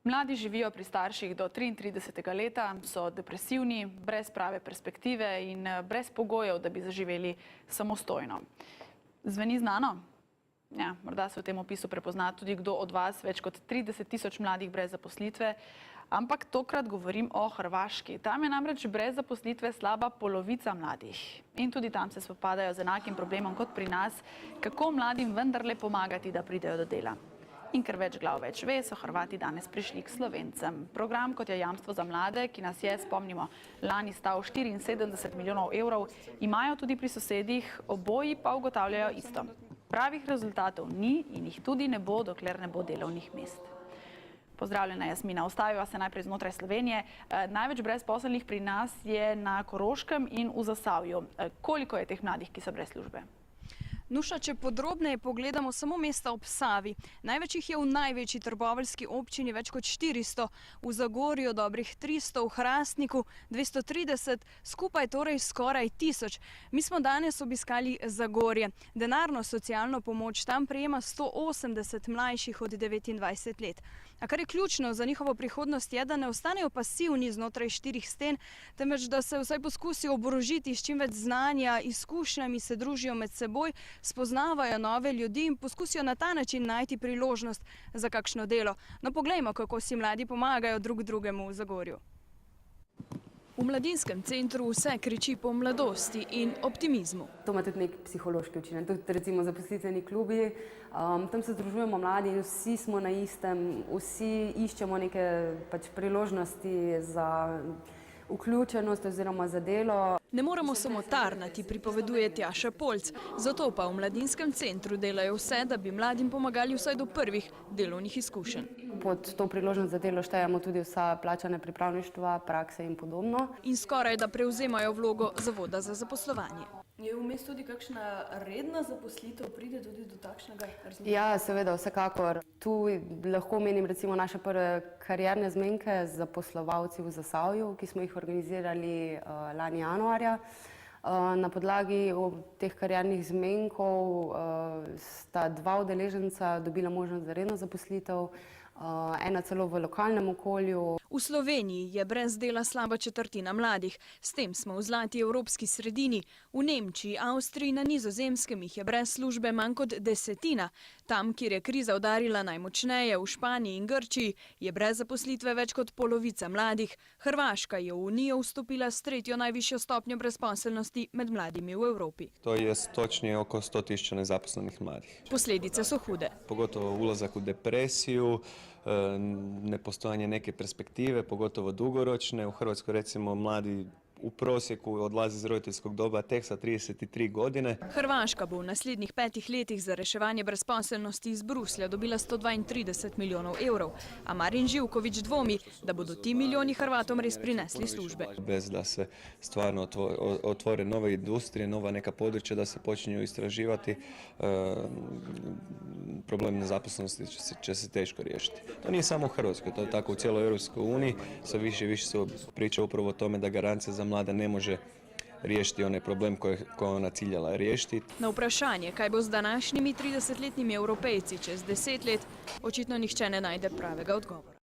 Mladi živijo pri starših do 33. leta, so depresivni, brez prave perspektive in brez pogojev, da bi zaživeli samostojno. Zveni znano? Ja, morda se v tem opisu prepozna tudi kdo od vas, več kot 30 000 mladih brez zaposlitve, ampak tokrat govorim o Hrvaški. Tam je namreč brez zaposlitve slaba polovica mladih. In tudi tam se spopadajo z enakim problemom kot pri nas, kako mladim vendarle pomagati, da pridejo do dela. In ker več glav več ve, so Hrvati danes prišli k Slovencem. Program, kot je Jamstvo za mlade, ki nas je, spomnimo, lani stal 74 milijonov evrov, imajo tudi pri sosedih, oboji pa ugotavljajo isto. Pravih rezultatov ni in jih tudi ne bo, dokler ne bo delovnih mest. Pozdravljena Jasmina, ostaviva se najprej znotraj Slovenije. Največ brezposelnih pri nas je na Koroškem in v Zasavju. Koliko je teh mladih, ki so brez službe? Nuša, če podrobneje pogledamo samo mesta ob Savi, največ jih je v največji trboveljski občini, več kot 400, v Zagorju dobrih 300, v Hrastniku 230, skupaj torej skoraj 1000. Mi smo danes obiskali Zagorje. Denarno socialno pomoč tam prejema 180 mlajših od 29 let. A kar je ključno za njihovo prihodnost je, da ne ostanejo pasivni znotraj 4 sten, temveč da se vsaj poskusijo oborožiti s čim več znanja, izkušnjami, se družijo med seboj, spoznavajo nove ljudi in poskusijo na ta način najti priložnost za kakšno delo. No, poglejmo, kako si mladi pomagajo drug drugemu v Zagorju. V mladinskem centru vse kriči po mladosti in optimizmu. To ima tudi nek psihološki učinek, tudi recimo zaposlitveni klubi. Tam se združujemo mladi in vsi smo na istem, vsi iščemo neke priložnosti za vključenost oziroma za delo. Ne moramo samo tarnati, pripoveduje Tjaša Polc, zato pa v mladinskem centru delajo vse, da bi mladim pomagali vsaj do prvih delovnih izkušenj. Pod to priložnost za delo štejemo tudi vsa plačane pripravništva, prakse in podobno. In skoraj da prevzemajo vlogo Zavoda za zaposlovanje. Je vmes tudi kakšna redna zaposlitev, pride tudi do takšnega rezultata? Ja, seveda, vsekakor. Tu lahko omenim recimo naše prve karierne zmenke z zaposlovalci v Zasavju, ki smo jih organizirali lani januarja. Na podlagi teh kariernih zmenkov sta 2 udeleženca dobila možnost za redno zaposlitev, ena celo v lokalnem okolju. V Sloveniji je brez dela slaba četrtina mladih. S tem smo v zlati evropski sredini. V Nemčiji, Avstriji, na Nizozemskem jih je brez službe manj kot 10. Tam, kjer je kriza udarila najmočneje, v Španiji in Grčiji, je brez zaposlitve več kot polovica mladih. Hrvaška je v Unijo vstopila s 3. najvišjo stopnjo brezposelnosti med mladimi v Evropi. To je točnije oko 100 000 nezaposlenih mladih. Posledice so hude. Pogotovo ulazak u depresiju, nepostojanje neke perspektive, pogotovo dugoročne. U Hrvatskoj recimo mladi u prosjeku odlazi iz roditeljskog doba tek sa 33 godine. Hrvaška bo v naslednjih 5 letih za reševanje brezposelnosti iz Bruslja dobila 132 milijonov evrov, a Marin Živković dvomi, da bodo ti milijoni Hrvatom res prinesli službe. Bez da se stvarno otvore nove industrije, nova neka područja, da se počinju istraživati, problem nezaposlenosti će se teško riješiti. To nije samo u Hrvatskoj, to je tako u cijeloj Europskoj uniji. Sve više i više se priča upravo o tome da garancija za mlade ne može riješiti onaj problem koji ona ciljala riješiti. Na vprašanje, kaj bo z današnjimi 30-letnimi Evropejci čez 10 let, očitno nihče ne najde pravega odgovora.